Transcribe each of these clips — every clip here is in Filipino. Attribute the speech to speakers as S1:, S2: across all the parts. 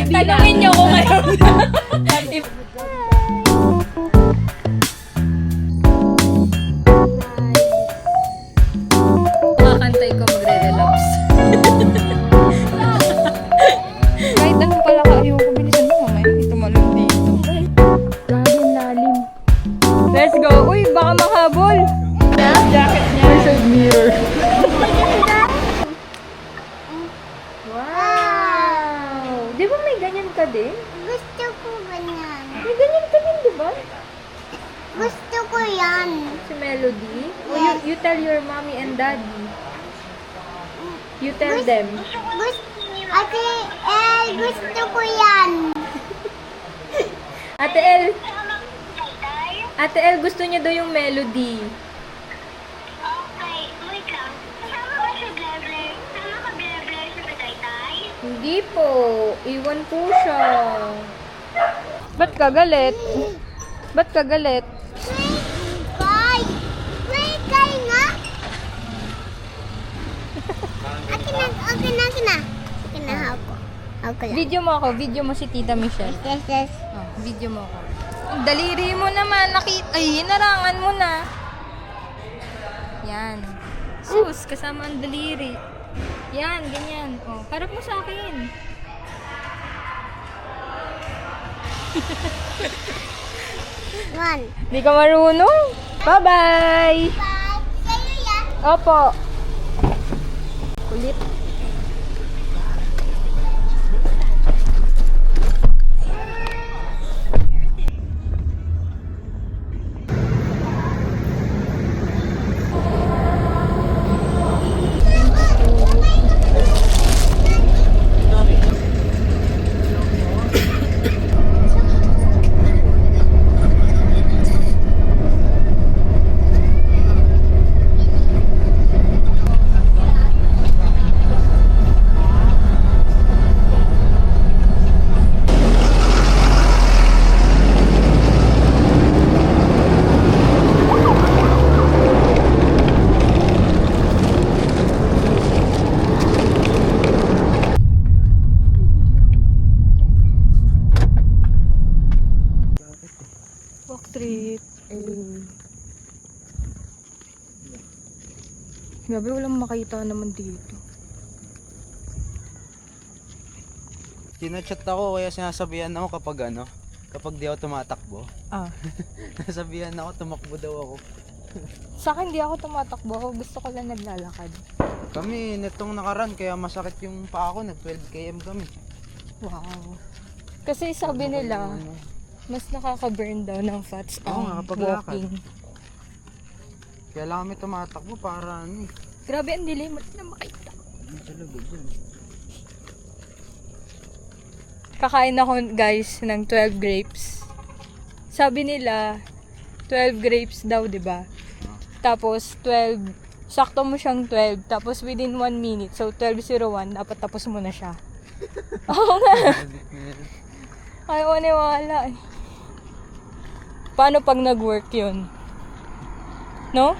S1: Tanungin niyo ko ngayon. Makakantay ko magre-relax.
S2: Kahit anong pala ka, ayaw ko bilisan mo. Mamaya, may tumalon dito.
S1: Grabe ang lalim.
S2: Let's go. Uy, baka makahabol. Jacket niya. Side mirror.
S1: Wow! Di ba may ganyan ka din?
S3: Gusto ko ganyan.
S1: May ganyan ka din, di ba?
S3: Gusto ko yan.
S1: Si Melody? O you tell your mommy and daddy. You tell them.
S3: Ate El, gusto ko yan.
S1: Ate El, Ate El, gusto niya daw yung Melody.
S3: Okay, wait lang. Kasama ba si Blabler? Kasama ka Blabler sa Tagaytay?
S1: Hindi po. Iwan po siya.
S2: Ba't ka galit? Ba't ka galit?
S3: Kay! Wait, kay nga! Akin na. Ako. Ako lang.
S2: Video mo ako. Video mo si Tita Michelle.
S3: Yes.
S2: Oh, video mo ako. Ang daliri mo naman. Ay, hinarangan mo na. Yan. Sus, kasama ang daliri. Yan, ganyan. Oh, harap mo sa akin.
S3: One.
S2: Hindi ka marunong? Bye-bye!
S3: Bye. Sa'yo yan.
S2: Opo. Kulit. Walk trip. Grabe, walang makita naman dito.
S4: Kinachat ako kaya sinasabihan ako kapag di ako tumatakbo.
S2: Ah.
S4: Nasabihan ako, tumakbo daw ako.
S2: Sa akin, di ako tumatakbo. Gusto ko lang naglalakad.
S4: Kami, netong nakaraan, kaya masakit yung paa ko, nag 12 km kami.
S2: Wow. Kasi sabi nila, mas nakaka-burn daw ng fats
S4: Oo nga,
S2: ang
S4: kapag lakad.
S2: walking.
S4: Kaya lang kami tumatakbo para
S2: Grabe, ang dilim. Mati na makita. Kakain ako, guys, ng 12 grapes. Sabi nila, 12 grapes daw, di ba? Tapos, 12, sakto mo siyang 12. Tapos, within 1 minute, so 12:01, dapat tapos mo na siya. Oo nga. Ayaw ko niwala eh. Paano pag nag-work yun? No?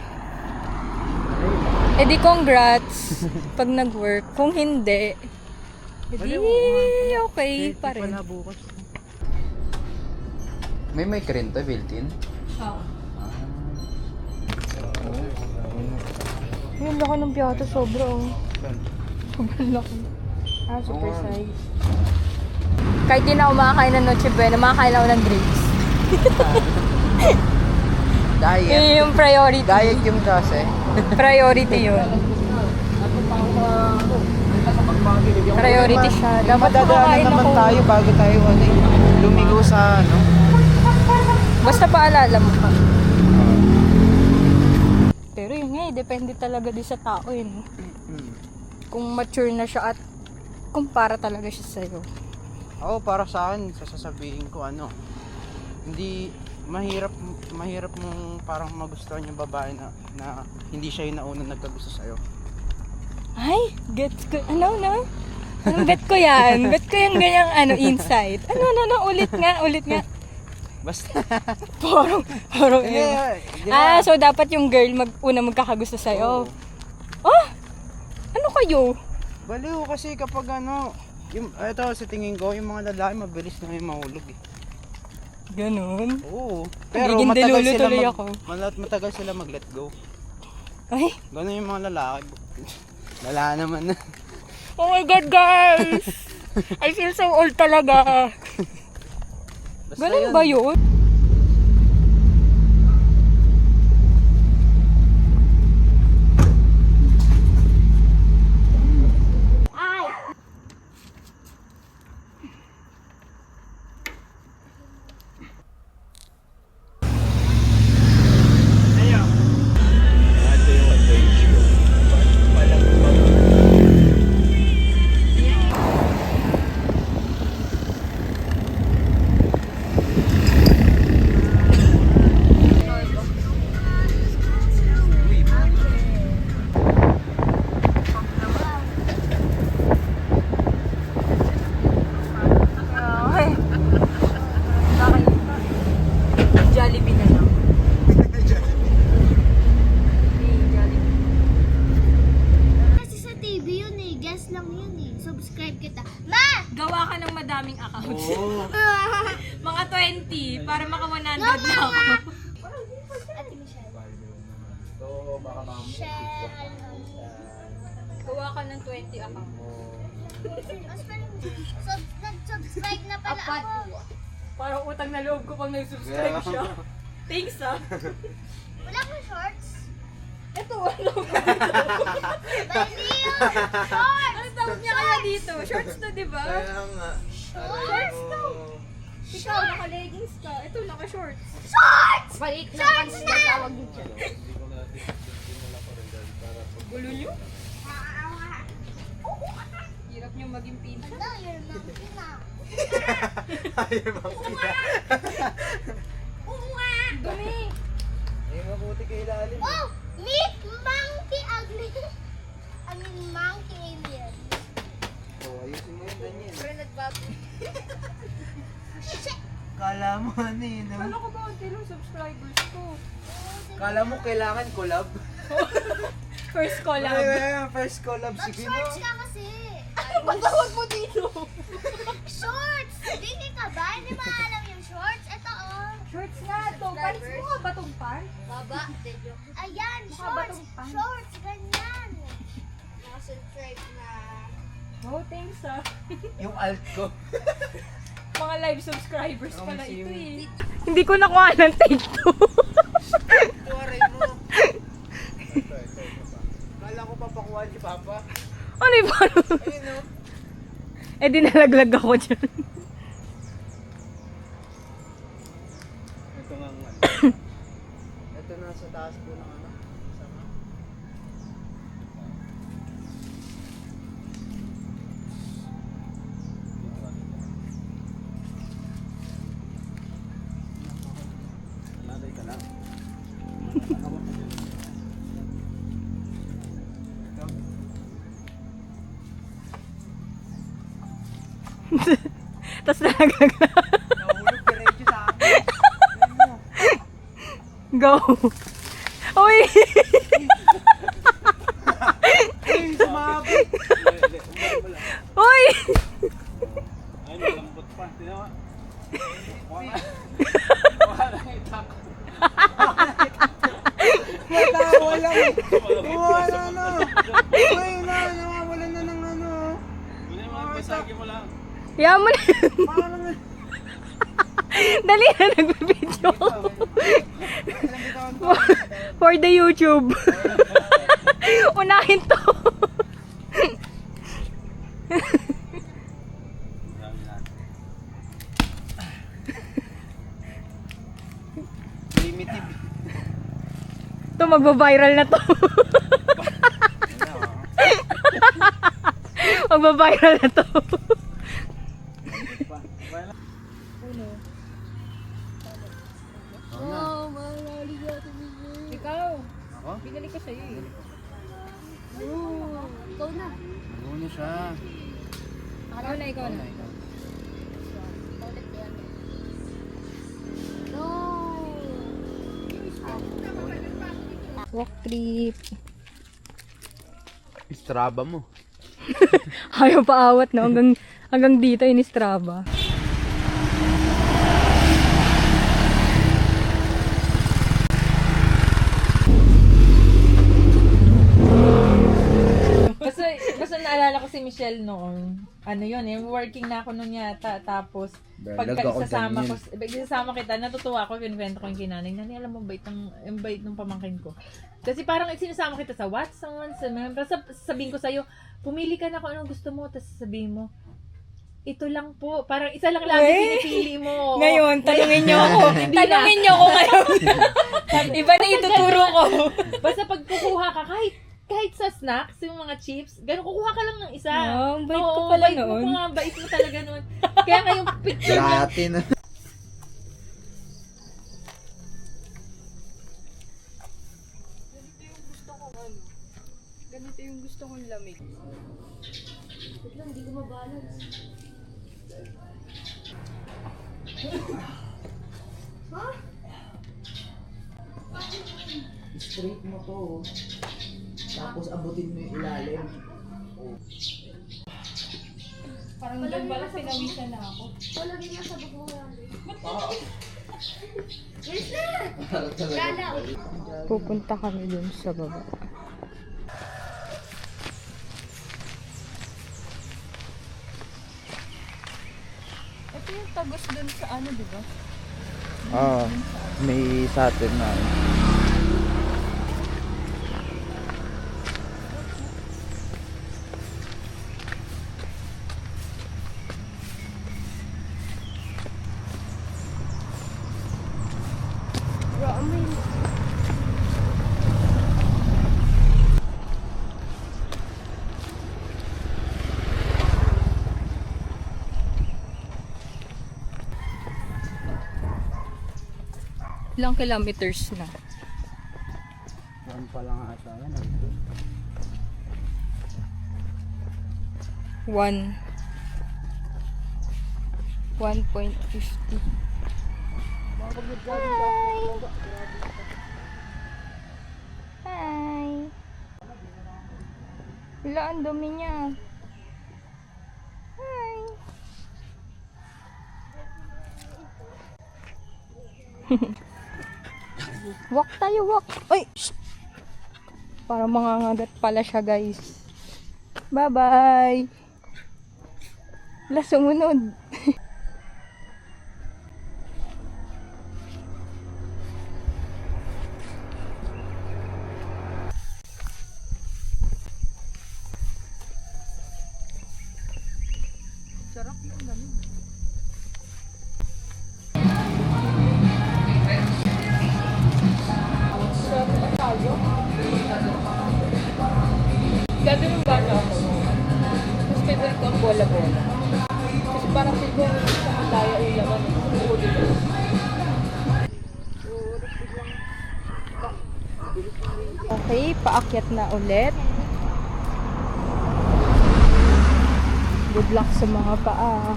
S2: Eh di congrats pag nag-work. Kung hindi, edi okay pa rin.
S4: bukas. May mic rin to, built-in?
S2: Oo. Yung laki ng piyato, sobra oh. Sobrang laki. Ah, super size. Kahit di na ako makakain ng Noche Buena, makakain ako ng grapes.
S4: Diet.
S2: Yun yung priority.
S4: Diet yung kasi.
S2: Priority yun. Priority siya. Dapat
S4: Madadaanan
S2: makakain
S4: naman
S2: ako.
S4: tayo bago tayo lumigo sa
S2: Basta paalala mo pa. Pero yun nga, depende talaga din sa tao yun. Kung mature na siya at kumpara talaga siya sa'yo.
S4: Ako para sa akin, sasabihin ko hindi mahirap mong parang magustuhan yung babae na hindi siya yung naunang nagkagusto sa'yo.
S2: Ay, gets ko. Ano? Anong bet ko yan? Bet ko yung ganyang insight. Ulit nga.
S4: Basta.
S2: Parang yun. So dapat yung girl una magkakagusto sa'yo.
S4: Oo.
S2: Oh! Ano kayo?
S4: Baliw kasi kapag Ito sa tingin ko, yung mga lalaki mabilis na yung mahulog eh.
S2: Ganun.
S4: Oo. Pero
S2: Nagiging
S4: matagal
S2: delulu
S4: sila
S2: tuloy ako.
S4: matagal sila mag-let go.
S2: Ay,
S4: Ganun yung mga lalaki. Lala naman na.
S2: oh my God, guys! I feel so old talaga.
S4: Basta
S2: Ganun
S4: yun.
S2: ba yun? Ay. Jollibee na lang.
S3: Kasi sa TV yun eh. Guess lang yun eh. Subscribe kita. Ma!
S2: Gawa ka ng madaming accounts.
S4: Oo.
S2: Mga 20 para maka 100 na
S3: Mama!
S2: ako.
S3: Ate Michelle.
S4: So, baka
S3: Michelle.
S2: Gawa ka ng 20 accounts.
S3: Mas parang nag-subscribe na pala ako.
S2: Parang utang na loob ko pang nag-subscribe siya. Thanks ah.
S3: Wala kang shorts?
S2: Ito, ano?
S3: Bali yun! Shorts!
S2: Ano tawag niya kaya dito? Shorts to, di ba?
S4: Kaya nga.
S3: Shorts to!
S2: Ikaw, naka-leggings ka. Ito, naka-shorts.
S3: Shorts!
S1: Palit na
S3: Shorts na!
S1: tawag dito.
S2: Gulo niyo? Hirap niyo maging pinsan.
S3: No, you're not na.
S4: Ayaw makita.
S2: Dumi!
S4: Ay, mabuti kay ilalim.
S3: Oh! Meet monkey ugly. I mean monkey alien.
S4: Oh, ayusin mo yung ganyan.
S3: Pero nagbago.
S4: Kala mo ano yun.
S2: Ano ko ba ang tilong subscribers ko?
S4: Kala mo kailangan collab.
S2: First collab.
S4: Ay, first collab. Sige
S3: Mag-shorts
S4: no.
S3: ka kasi.
S2: Patawag mo dito!
S3: Shorts! Hindi ka ba? Hindi mo alam yung shorts? Ito oh.
S2: Shorts nga to. Palis mo nga ba tong pants?
S3: Baba. Ayan,
S2: Mukha
S3: shorts.
S2: batong pants.
S3: Shorts, ganyan. Naka-subscribe na.
S2: Oh, thanks ah.
S4: Yung alt ko.
S2: Mga live subscribers
S4: Ang
S2: pala ito
S4: sim.
S2: eh. Hindi ko nakuha ng take 2.
S4: Tuwaray mo. Kala ko papakuha ni Papa.
S2: Ano yung paano?
S4: Ayun no.
S2: Eh di nalaglag ako dyan.
S4: Ito nga nga. Ito na sa taas po ng ano. Sama. Naday ka lang.
S2: Tapos nalaglag na.
S4: Nahulog ka rin sa akin. Ayun mo.
S2: Go! Uy!
S4: Ay, sumabit.
S2: Uy!
S5: Ay, malambot pa. Tinawa.
S4: Matawa lang eh. Wala na. Uy na, nawawalan na ng ano.
S5: Wala yung mga pasagi mo lang.
S2: Kaya mo na.
S4: Parang
S2: Dali na nag-video.
S4: bitawan ko.
S2: For the YouTube. Unahin to.
S4: Primitive.
S2: Ito, magbabiral na to. Magbabiral na to.
S3: Oh, malali natin
S2: Ikaw,
S4: Ako?
S2: binalik ko sa'yo eh.
S3: Oh, ikaw na.
S4: Ano siya?
S2: Ikaw na, ikaw na.
S3: Ulit yan. No.
S2: Walk trip.
S4: Strava mo.
S2: Ayaw paawat na hanggang dito in Strava.
S6: Basta naalala ko si Michelle noon. Ano yun, working na ako noon yata. Tapos, pagka isasama kita, natutuwa ako, kinwento ko yung kinanay. Nani, alam mo, yung bait ng pamangkin ko. Kasi parang sinasama kita sa Watson, sa member. Sabihin ko sa'yo, pumili ka na kung anong gusto mo, tapos sabihin mo, ito lang po. Parang isa lang lagi pinipili mo.
S2: Ngayon, tanungin niyo ako. Tanungin niyo ako ngayon. Iba na ituturo ko.
S6: Basta pag kukuha ka, kahit sa snacks, yung mga chips, ganun, kukuha ka lang ng isa.
S2: Oh, ang bait ko pala
S6: bait
S2: noon.
S6: Mo, bait mo talaga noon. Kaya nga yung picture mo,
S4: Latin.
S2: Ganito yung gusto kong lamig.
S7: Straight mo to. Tapos abutin mo yung ilalim.
S2: Parang doon pala pinawisan na ako. Pupunta kami dun sa baba. Ito yung tagos dun sa ano, di ba?
S4: May Saturn na.
S2: Ilang kilometers na?
S4: Yan pa lang ata. Yan.
S2: 1.50. Hi! Wala, ang dumi niya. Hi! Walk tayo, walk! Ay! Shh! Para mangangagat pala siya, guys. Bye-bye! Wala, sumunod. Gagawin yung bata ako. Mas favorite ko ang bola-bola. Kasi parang siguro sa malaya yung laman. Okay, paakyat na ulit. Good luck sa mga paa.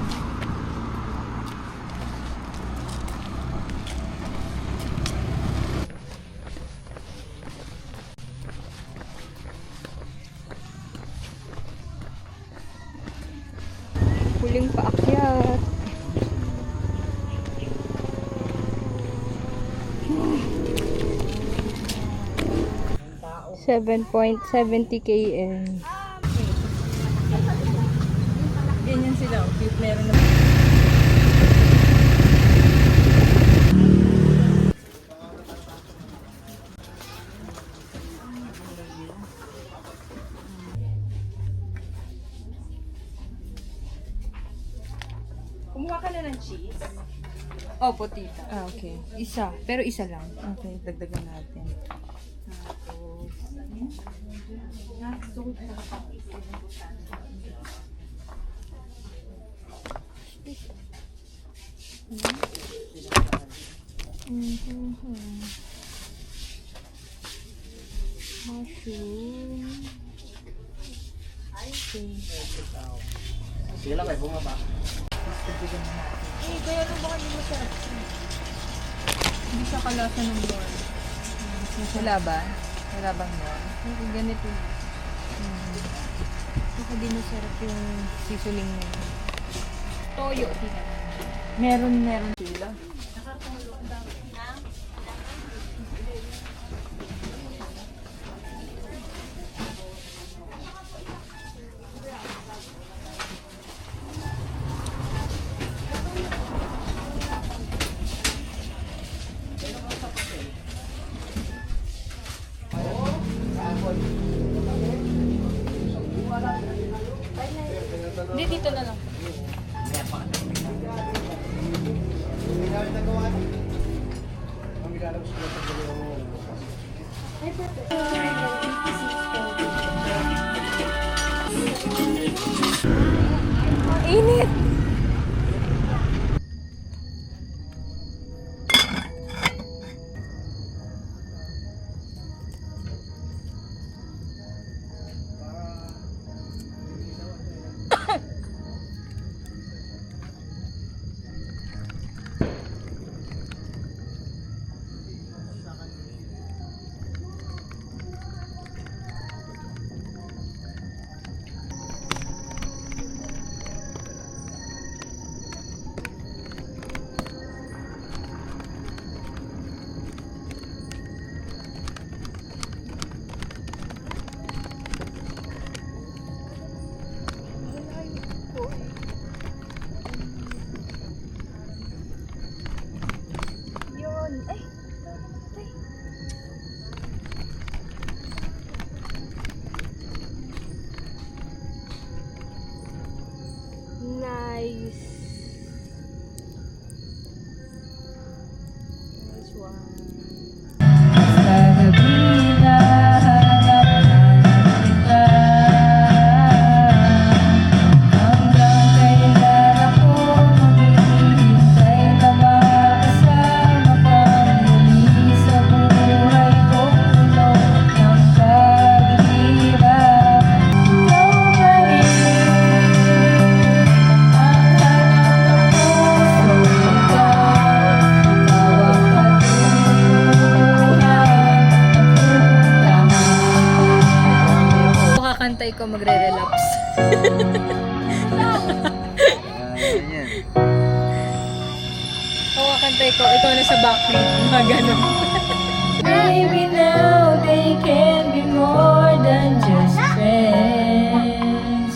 S2: Huling paakyat. 7.70 km.
S6: ganyan sila. Cute, meron na. Kumuha ka na ng cheese?
S2: Opo, tita.
S6: Ah, okay.
S2: Isa. Pero isa lang.
S6: Okay, dagdagan natin.
S2: Mushroom.
S7: Sige lang kayo, bumaba.
S2: Eh, kaya nung baka hindi masarap siya. Hindi siya kalasa ng lord.
S6: Wala ba? Wala bang yun?
S2: Ganito. Baka di masarap yung sisuling na yun. Toyo, tita.
S6: Meron sila.
S2: Hindi, dito na lang. Ang init! Nice. Nice one. Sa gabi na hanap-hanap kita, hanggang kailan ako maghihintay na makasama kang muli sa buhay kong puno ng paghihirap. Ikaw ba rin? Kakantay ko magre-relapse.
S4: Yan.
S2: Kakantay ko, ikaw na sa backbeat. Mga ganun. Maybe now they can be more than just friends.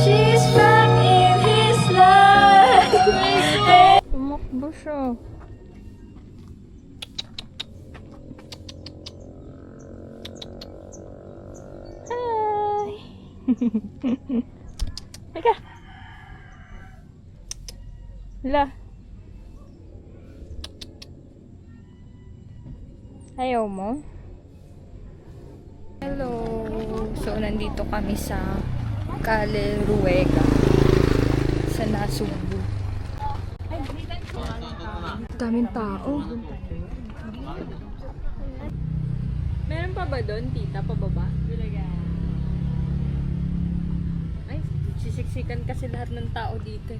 S2: She's back in his life. Tumakbo siya. Hi! Teka! Hala. Ayaw mo? Hello! So, nandito kami sa Calle Ruega sa Nasugbu. Daming tao. Meron pa ba doon, tita? Pababa? Ay, sisiksikan kasi lahat ng tao dito.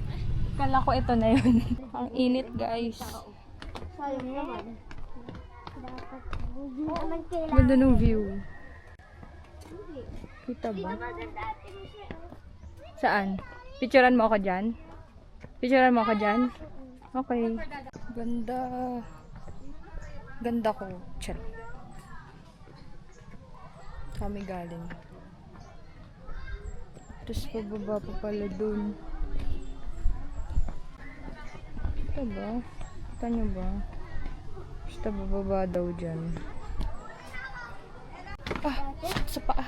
S2: Kala ko ito na yun. Ang init, guys.
S3: Sayang naman.
S2: Ganda ng view. Kita ba? Saan? Picturean mo ako dyan? Picturean mo ako dyan? Okay. Ganda. Ganda ko. Chat. Kami galing. Tapos pababa pa pala dun. Ito ba? Kita nyo ba? Basta bababa daw dyan. Ah! Sa paa.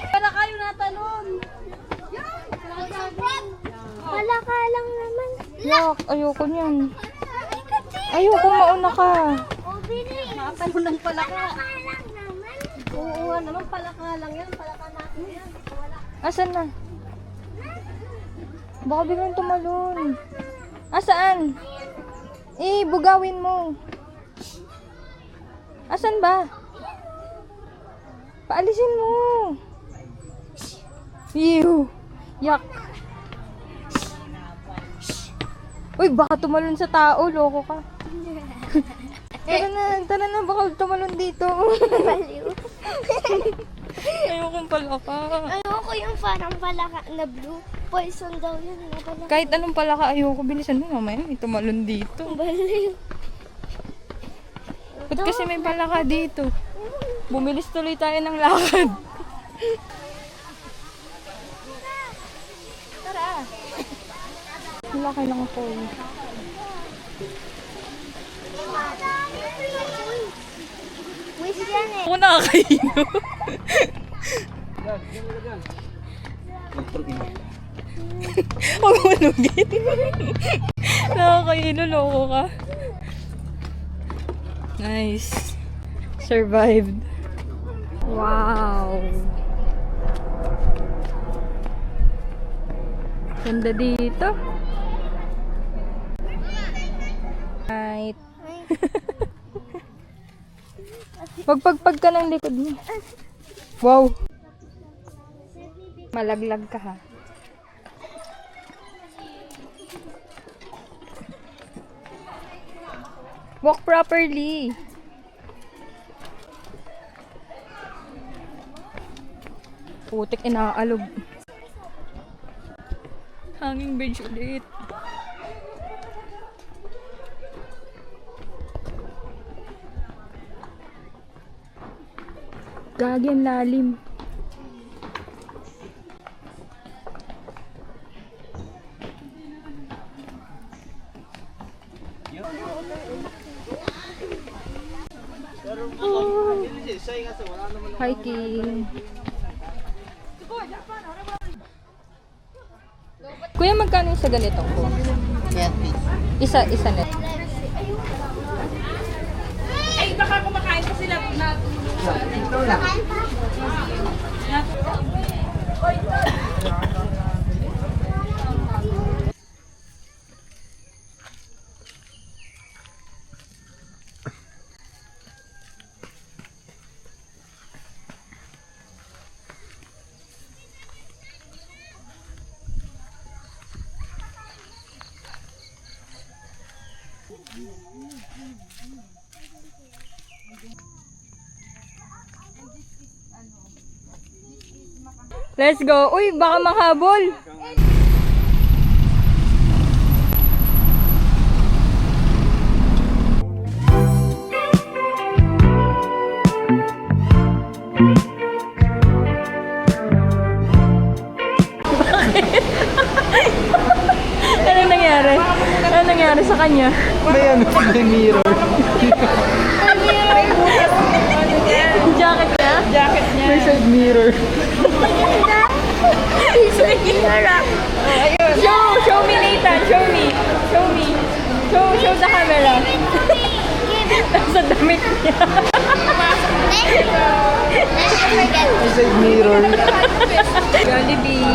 S3: Para kayo natalon. Palaka lang naman.
S2: Yak! Ayoko niyan. Ayoko, mauna ka.
S3: O, bini. Nakatalo ng palaka. Palaka lang naman. Oo nga naman, palaka lang yan. Palaka natin yan.
S2: Asan na? Baka biglang tumalon. Asaan? Bugawin mo. Asan ba? Paalisin mo. Ew. Yak. Uy, baka tumalon sa tao. Loko ka. Tara na, baka tumalon dito.
S3: Baliw.
S2: Ayokong palaka.
S3: Ayoko yung parang palaka na blue. Poison daw yun. Na palaka.
S2: Kahit anong palaka, ayoko. Bilisan mo mamaya, may tumalon dito.
S3: Baliw.
S2: Ba't kasi may palaka dito? Bumilis tuloy tayo ng lakad. Tara. Wala, kailangan ko.
S3: Wish yan eh.
S2: Ako nakakaino. Huwag mo nugin. Nakakaino, loko ka. Nice. Survived. Wow. Ganda dito. Right. Magpagpag ka ng likod mo. Wow. Malaglag ka ha. Walk properly. Putik, inaalog. Hanging bridge ulit. Gagi, ang lalim. Hiking. Kuya, magkano yung sa ganito ko? Isa net.
S6: Ay, baka kumakain pa sila na
S2: Let's go. Uy, baka manghabol. Anong nangyari? Anong nangyari sa kanya?
S4: May mirror.
S2: Jacket niya?
S6: jacket niya.
S4: May side mirror.
S2: Show me Nathan. Show me. Show the camera. Sa damit niya.
S4: May side mirror.
S2: Jollibee.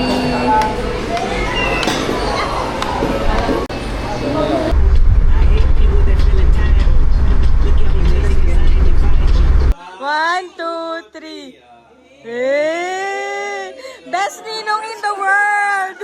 S2: One, two, three. Hey! Best ninong in the world!